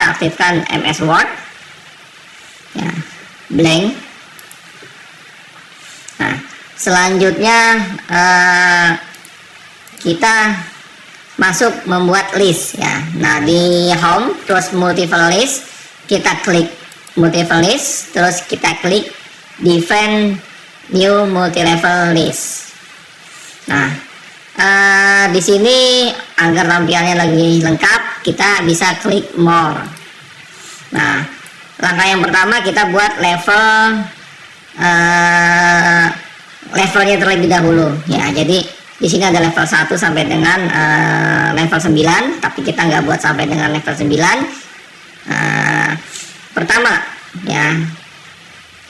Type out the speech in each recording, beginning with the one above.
kita aktifkan MS Word, ya, blank. Nah, selanjutnya kita masuk membuat list, ya. Nah, di home terus multiple list, kita klik multiple list, terus kita klik define new multi-level list. Nah, di sini agar tampilannya lebih lengkap, kita bisa klik more. Nah, langkah yang pertama kita buat levelnya terlebih dahulu, ya. Jadi di sini ada level 1 sampai dengan level 9, tapi kita nggak buat sampai dengan level 9. Pertama, ya,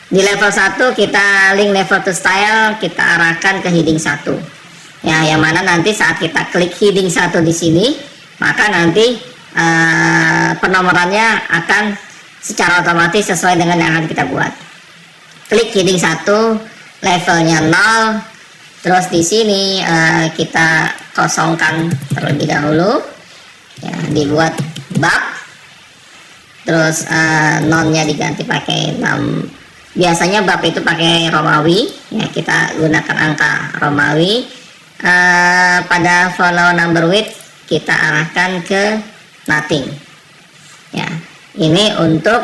di level 1 kita link level to style, kita arahkan ke heading 1. Ya, yang mana nanti saat kita klik heading 1 di sini, maka nanti penomorannya akan secara otomatis sesuai dengan yang akan kita buat. Klik heading 1, levelnya 0, terus di sini kita kosongkan terlebih dahulu, ya, dibuat bab, terus nonnya diganti pakai 6. Biasanya bab itu pakai Romawi, ya, kita gunakan angka Romawi. Pada follow number width kita arahkan ke nothing, ya. Ini untuk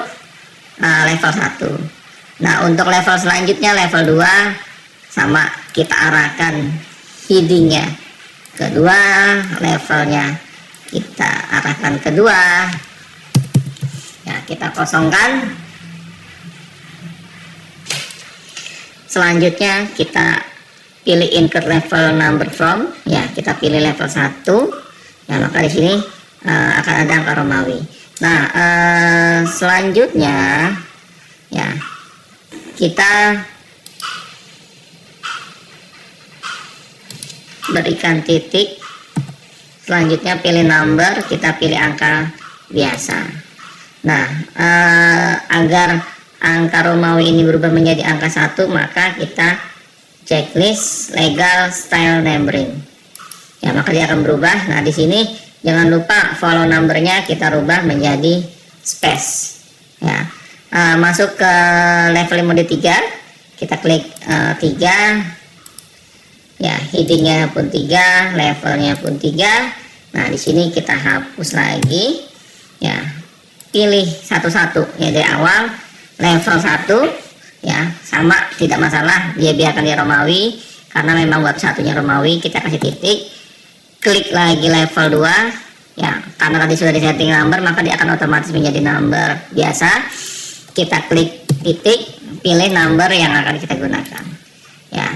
level 1. Nah, untuk level selanjutnya level 2 sama, kita arahkan headingnya kedua, levelnya kita arahkan kedua, ya, kita kosongkan. Selanjutnya kita pilih insert level number from, ya, kita pilih level 1, ya, maka di sini akan ada angka Romawi. Nah, selanjutnya, ya, kita berikan titik, selanjutnya pilih number, kita pilih angka biasa. Nah, agar angka Romawi ini berubah menjadi angka 1, maka kita checklist legal style numbering, ya, maka dia akan berubah. Nah, di sini jangan lupa follow numbernya kita rubah menjadi space, ya. Masuk ke level mode 3, kita klik 3, ya, headingnya pun 3, levelnya pun 3. Nah, di sini kita hapus lagi, ya, pilih satu-satu, ya, dari awal level 1, ya, sama, tidak masalah, dia biarkan di Romawi karena memang bab satunya Romawi. Kita kasih titik, klik lagi level 2, ya, karena tadi sudah disetting number maka dia akan otomatis menjadi number biasa. Kita klik titik, pilih number yang akan kita gunakan, ya.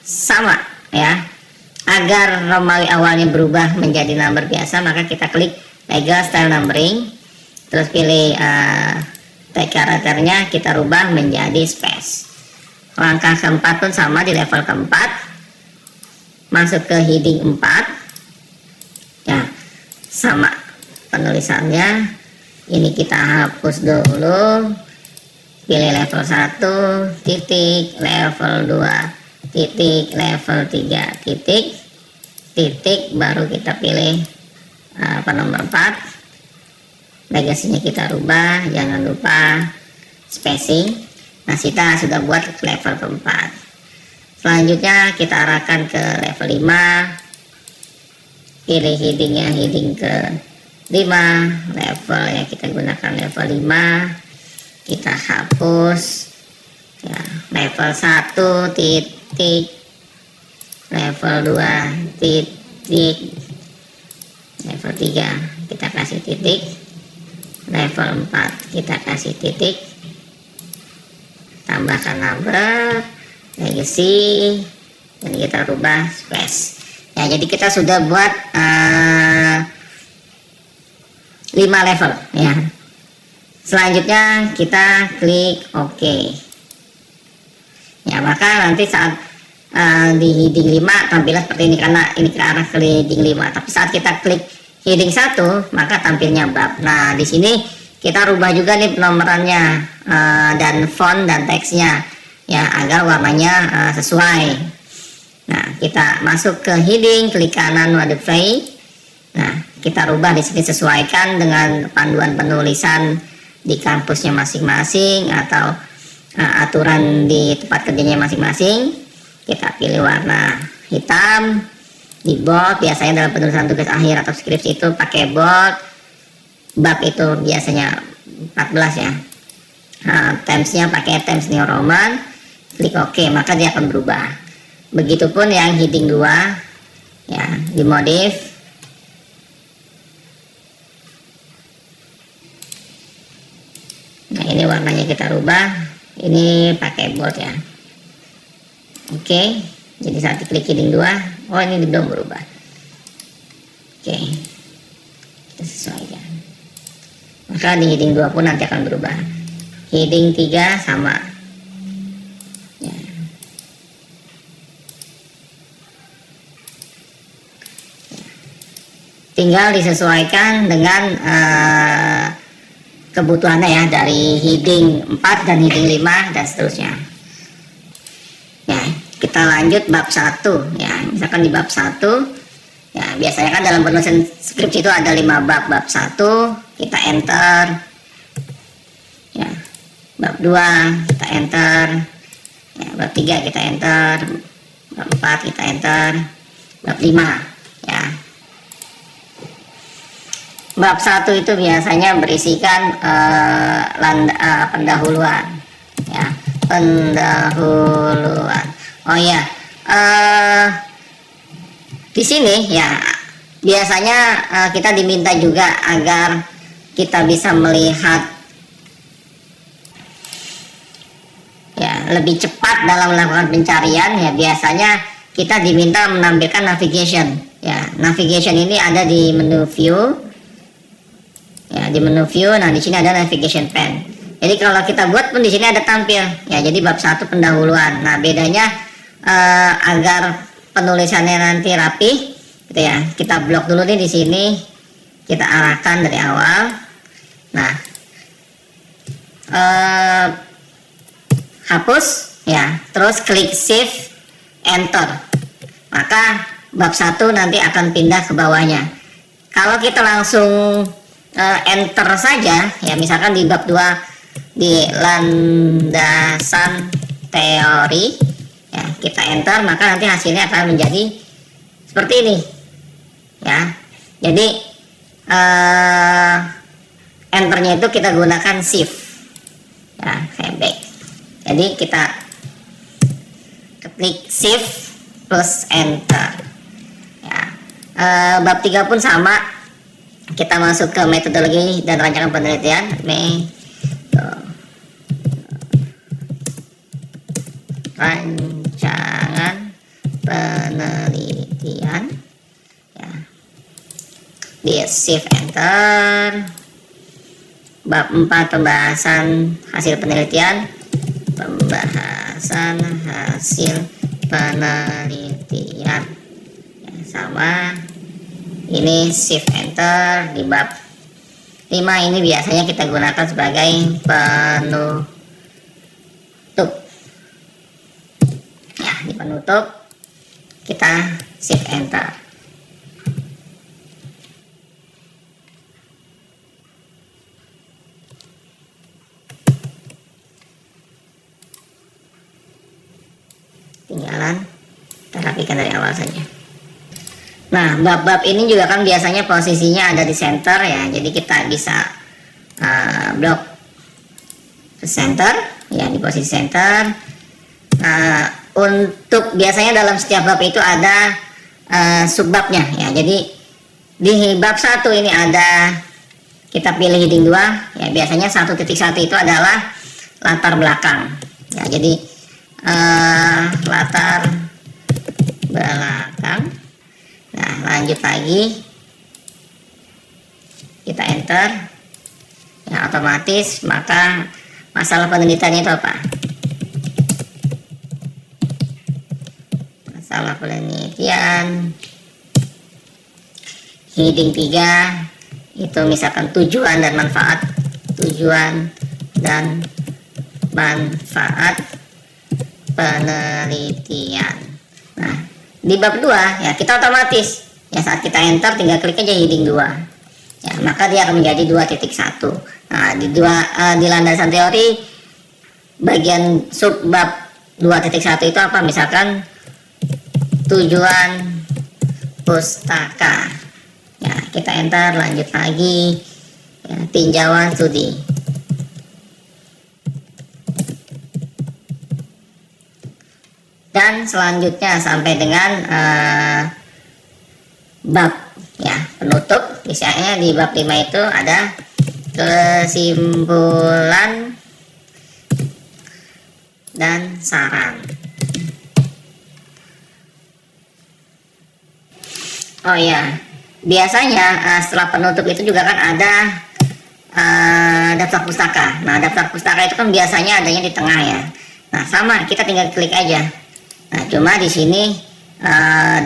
Sama, ya, agar Romawi awalnya berubah menjadi number biasa, maka kita klik legal style numbering, terus pilih tag karakternya kita rubah menjadi space. Langkah keempat pun sama, di level keempat masuk ke heading 4, ya, sama penulisannya. Ini kita hapus dulu, pilih level 1 titik, level 2 titik, level 3 titik, titik, baru kita pilih nomor 4. Legasinya kita rubah, jangan lupa spacing. Nah, kita sudah buat level keempat. Selanjutnya kita arahkan ke level 5, pilih headingnya heading ke 5, level yang kita gunakan level 5, kita hapus, ya, level 1 titik, level 2 titik, level 3 kita kasih titik, level 4 kita kasih titik, tambahkan number, legacy, dan kita rubah space, ya. Jadi kita sudah buat 5 level, ya. Selanjutnya kita klik OK, ya, maka nanti saat di heading 5 tampilan seperti ini karena ini ke arah ke heading 5, tapi saat kita klik heading 1 maka tampilnya bab. Nah, di sini kita rubah juga nih penomorannya dan font dan teksnya, ya, agar warnanya sesuai. Nah, kita masuk ke heading, klik kanan modify. Nah, kita rubah di sini sesuaikan dengan panduan penulisan di kampusnya masing-masing atau aturan di tempat kerjanya masing-masing. Kita pilih warna hitam, di bold. Biasanya dalam penulisan tugas akhir atau skripsi itu pakai bold. Bab itu biasanya 14 ya. Timesnya pakai Times New Roman. Klik OK, maka dia akan berubah. Begitupun yang heading 2 ya, dimodif. Nah, ini warnanya kita rubah, ini pakai bold ya. Oke, jadi saat diklik heading 2, oh ini belum berubah. Oke, kita sesuaikan. Maka di heading 2 pun nanti akan berubah. Heading 3 sama ya. Tinggal disesuaikan dengan kebutuhannya ya, dari heading 4 dan heading 5 dan seterusnya ya. Kita lanjut bab 1 ya. Misalkan di bab 1 ya, biasanya kan dalam penulisan skripsi itu ada 5 bab. Bab 1 kita enter ya, bab 2 kita enter ya, bab 3 kita enter, bab 4 kita enter, bab 5 ya. Bab 1 itu biasanya berisikan pendahuluan ya, pendahuluan. Oh ya, di sini ya biasanya kita diminta juga agar kita bisa melihat ya lebih cepat dalam melakukan pencarian ya. Biasanya kita diminta menampilkan navigation ya. Navigation ini ada di menu view ya, di menu view. Nah, di sini ada navigation pane. Jadi kalau kita buat pun di sini ada tampil ya. Jadi bab 1 pendahuluan. Nah, bedanya agar penulisannya nanti rapi gitu ya, kita blok dulu nih di sini, kita arahkan dari awal. Nah, hapus ya, terus klik shift enter, maka bab 1 nanti akan pindah ke bawahnya. Kalau kita langsung enter saja ya, misalkan di bab 2 di landasan teori ya, kita enter, maka nanti hasilnya akan menjadi seperti ini ya. Jadi enternya itu kita gunakan shift ya, kayak back. Jadi kita klik shift plus enter ya. Bab 3 pun sama, kita masuk ke metodologi dan rancangan penelitian. Rancangan penelitian ya, di shift enter. Bab 4 pembahasan hasil penelitian, pembahasan hasil penelitian ya, sama. Ini shift enter. Di bab 5 ini biasanya kita gunakan sebagai penutup ya. Di penutup kita shift enter. Tinggalan kita rapikan dari awal saja. Nah, bab-bab ini juga kan biasanya posisinya ada di center ya, jadi kita bisa blok ke center ya, di posisi center. Untuk biasanya dalam setiap bab itu ada subbabnya ya. Jadi di bab 1 ini ada, kita pilih heading 2 ya, biasanya 1.1 itu adalah latar belakang ya. Jadi latar belakang. Nah, lanjut lagi, kita enter ya, otomatis maka masalah penelitian itu apa? Masalah penelitian heading 3 itu misalkan tujuan dan manfaat. Tujuan dan manfaat penelitian. Nah, di bab 2 ya, kita otomatis Ya, saat kita enter tinggal klik aja heading 2. Ya, maka dia akan menjadi 2.1. Nah, di landasan teori bagian subbab 2.1 itu apa? Misalkan tujuan pustaka. Ya, kita enter, lanjut lagi. Ya, tinjauan studi. Dan selanjutnya sampai dengan bab ya penutup. Misalnya di bab 5 itu ada kesimpulan dan saran. Oh ya, biasanya setelah penutup itu juga kan ada daftar pustaka. Nah, daftar pustaka itu kan biasanya adanya di tengah ya. Nah, sama, kita tinggal klik aja. Nah, cuma di sini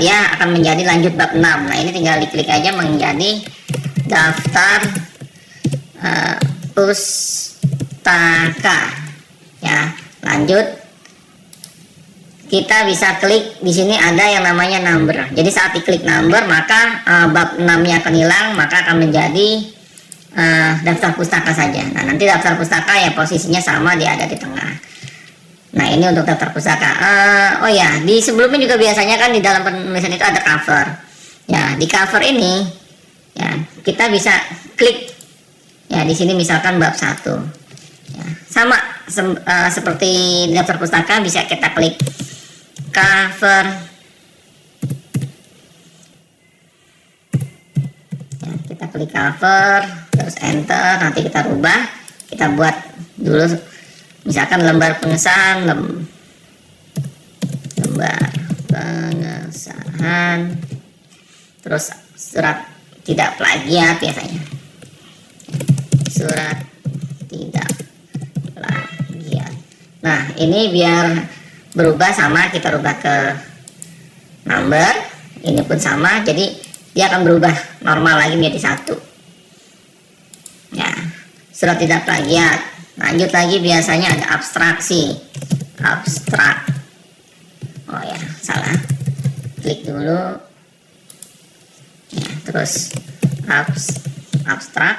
dia akan menjadi lanjut bab 6. Nah, ini tinggal diklik aja menjadi daftar pustaka. Ya, lanjut. Kita bisa klik di sini ada yang namanya number. Jadi saat diklik number maka bab 6-nya akan hilang, maka akan menjadi daftar pustaka saja. Nah, nanti daftar pustaka ya posisinya sama, dia ada di tengah. Nah, ini untuk daftar pustaka. Oh ya, di sebelumnya juga biasanya kan di dalam penulisan itu ada cover. Ya, di cover ini ya kita bisa klik ya di sini misalkan bab 1. Ya, sama seperti daftar pustaka bisa kita klik cover. Ya, kita klik cover, terus enter, nanti kita rubah, kita buat dulu misalkan lembar pengesahan, lembar pengesahan, terus surat tidak plagiat biasanya, surat tidak plagiat. Nah, ini biar berubah sama, kita rubah ke number, ini pun sama, jadi dia akan berubah normal lagi menjadi 1. Ya, surat tidak plagiat. Lanjut lagi, biasanya ada abstraksi, abstrak. Oh ya, salah, klik dulu ya, terus abstrak,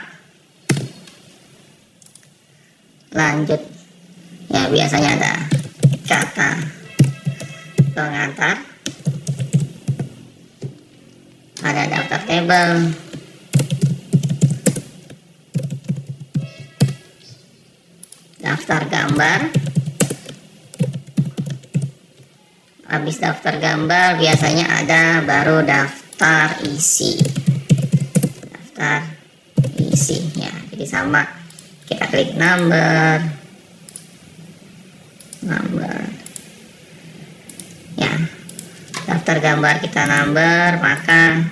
lanjut ya, biasanya ada kata pengantar, ada daftar tabel, daftar gambar. Habis daftar gambar biasanya ada baru daftar isi, daftar isi ya. Jadi sama, kita klik number ya, daftar gambar kita number, maka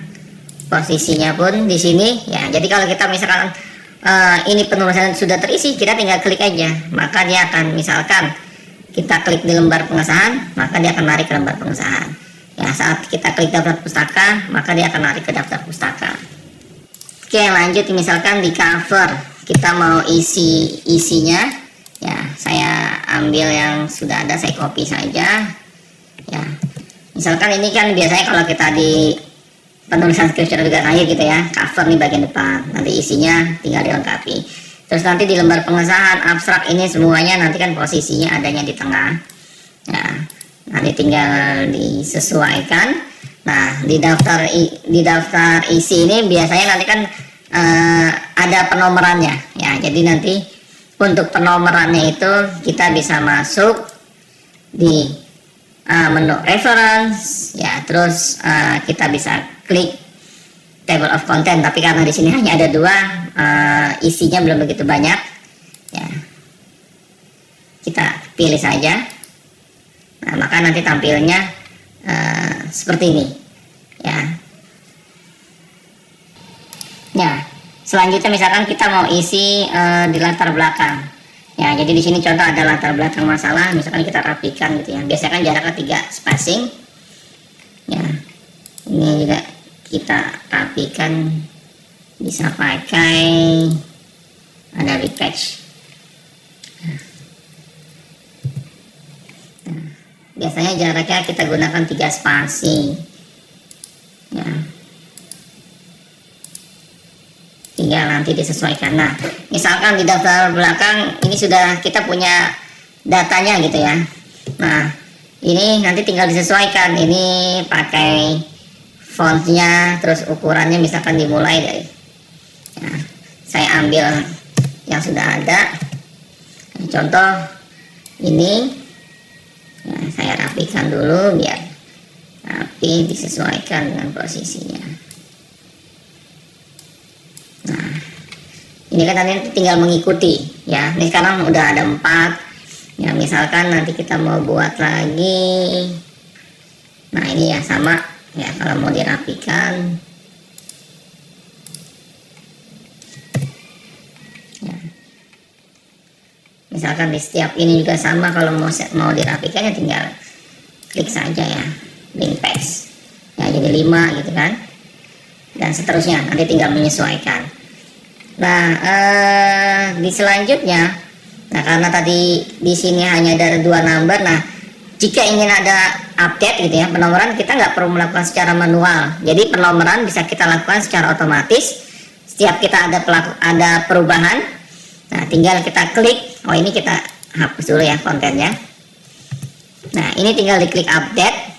posisinya pun di sini ya. Jadi kalau kita misalkan ini penulisan sudah terisi, kita tinggal klik aja, maka dia akan, misalkan kita klik di lembar pengesahan, maka dia akan narik ke lembar pengesahan ya. Saat kita klik daftar pustaka, maka dia akan narik ke daftar pustaka. Oke, lanjut, misalkan di cover kita mau isinya ya, saya ambil yang sudah ada, saya copy saja ya. Misalkan ini kan biasanya kalau kita di penulisan skripsi juga kayak gitu ya, cover nih bagian depan, nanti isinya tinggal dilengkapi. Terus nanti di lembar pengesahan abstrak ini semuanya nanti kan posisinya adanya di tengah ya, nanti tinggal disesuaikan. Nah, di daftar isi ini biasanya nanti kan ada penomorannya ya. Jadi nanti untuk penomorannya itu kita bisa masuk di menu reference ya, terus kita bisa klik table of content, tapi karena di sini hanya ada 2, isinya belum begitu banyak ya, kita pilih saja. Nah, maka nanti tampilnya seperti ini ya. Ya, selanjutnya misalkan kita mau isi di latar belakang ya. Jadi di sini contoh ada latar belakang masalah, misalkan kita rapikan gitu ya. Biasanya kan jaraknya 3 spacing ya. Ini juga kita rapikan, bisa pakai ada retouch. Nah, biasanya jaraknya kita gunakan 3 spasi ya. nanti disesuaikan. Nah, misalkan di daftar belakang ini sudah kita punya datanya gitu ya. Nah, ini nanti tinggal disesuaikan. Ini pakai fontnya, terus ukurannya misalkan dimulai dari, nah, saya ambil yang sudah ada. Contoh ini, ya, saya rapikan dulu biar rapi, disesuaikan dengan posisinya. Nah, ini kan nanti tinggal mengikuti ya. Ini sekarang udah ada 4 ya, misalkan nanti kita mau buat lagi. Nah, ini ya sama ya, kalau mau dirapikan ya. Misalkan di setiap ini juga sama, kalau mau dirapikan ya tinggal klik saja ya, link paste ya, jadi 5 gitu kan, dan seterusnya, nanti tinggal menyesuaikan. Nah, di selanjutnya, nah karena tadi di sini hanya ada 2 number, nah jika ingin ada update gitu ya, penomoran kita nggak perlu melakukan secara manual. Jadi penomoran bisa kita lakukan secara otomatis. Setiap kita ada perubahan, nah tinggal kita klik. Oh, ini kita hapus dulu ya kontennya. Nah, ini tinggal diklik update,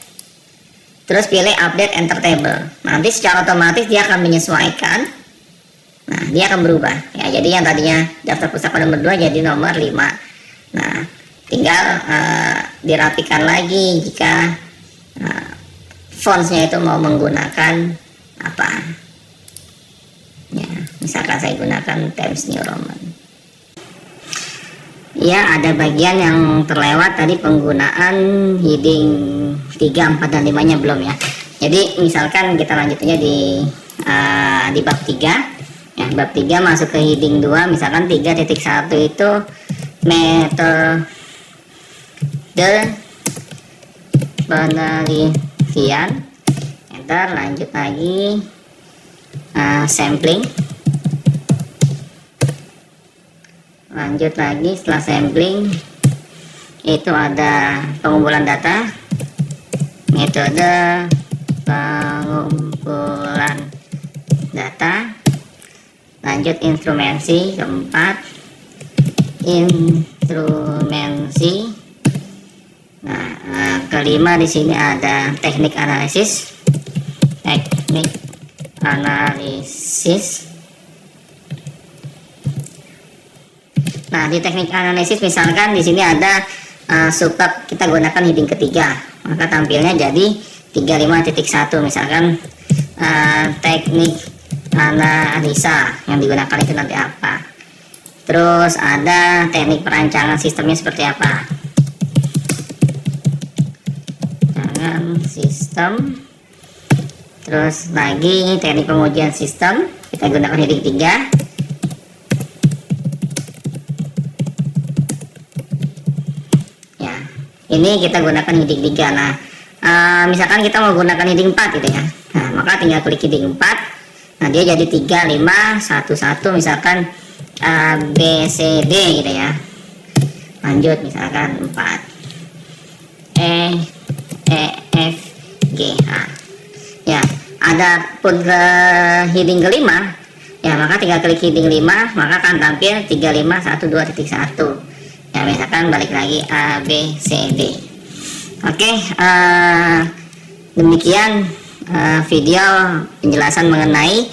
terus pilih update enter table. Nanti secara otomatis dia akan menyesuaikan. Nah, dia akan berubah ya. Jadi yang tadinya daftar pustaka nomor 2 jadi nomor 5. Nah, tinggal dirapikan lagi jika fontsnya itu mau menggunakan apa ya. Misalkan saya gunakan Times New Roman ya. Ada bagian yang terlewat tadi, penggunaan heading 3, 4, dan 5 nya belum ya. Jadi misalkan kita lanjutnya di bab 3 ya. Bab 3 masuk ke heading 2, misalkan 3.1 itu metode penelitian, enter, lanjut lagi sampling, lanjut lagi. Setelah sampling itu ada pengumpulan data, metode pengumpulan data, lanjut instrumensi, keempat instrumensi. Nah, kelima di sini ada teknik analisis, Nah, di teknik analisis misalkan di sini ada subbab, kita gunakan heading ketiga, maka tampilnya jadi 35.1 misalkan teknik analisa, yang digunakan itu nanti apa. Terus ada teknik perancangan sistemnya seperti apa, sistem. Terus lagi teknik pengujian sistem, kita gunakan heading 3. Ya, ini kita gunakan heading 3. Nah, misalkan kita mau gunakan heading 4 gitu ya. Nah, maka tinggal klik heading 4. Nah, dia jadi 3, 5, 1, 1 misalkan A, B, C, D gitu ya. Lanjut misalkan 4 E, F, G, H ya. Ada pun ke heading kelima ya, maka tinggal klik heading 5, maka akan tampil 3512.1 ya. Misalkan balik lagi A, B, C, D. Oke, demikian video penjelasan mengenai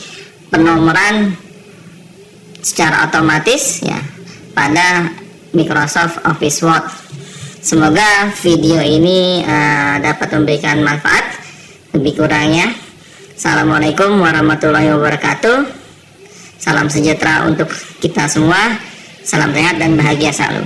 penomoran secara otomatis ya pada Microsoft Office Word. Semoga video ini dapat memberikan manfaat. Lebih kurangnya, assalamualaikum warahmatullahi wabarakatuh. Salam sejahtera untuk kita semua. Salam sehat dan bahagia selalu.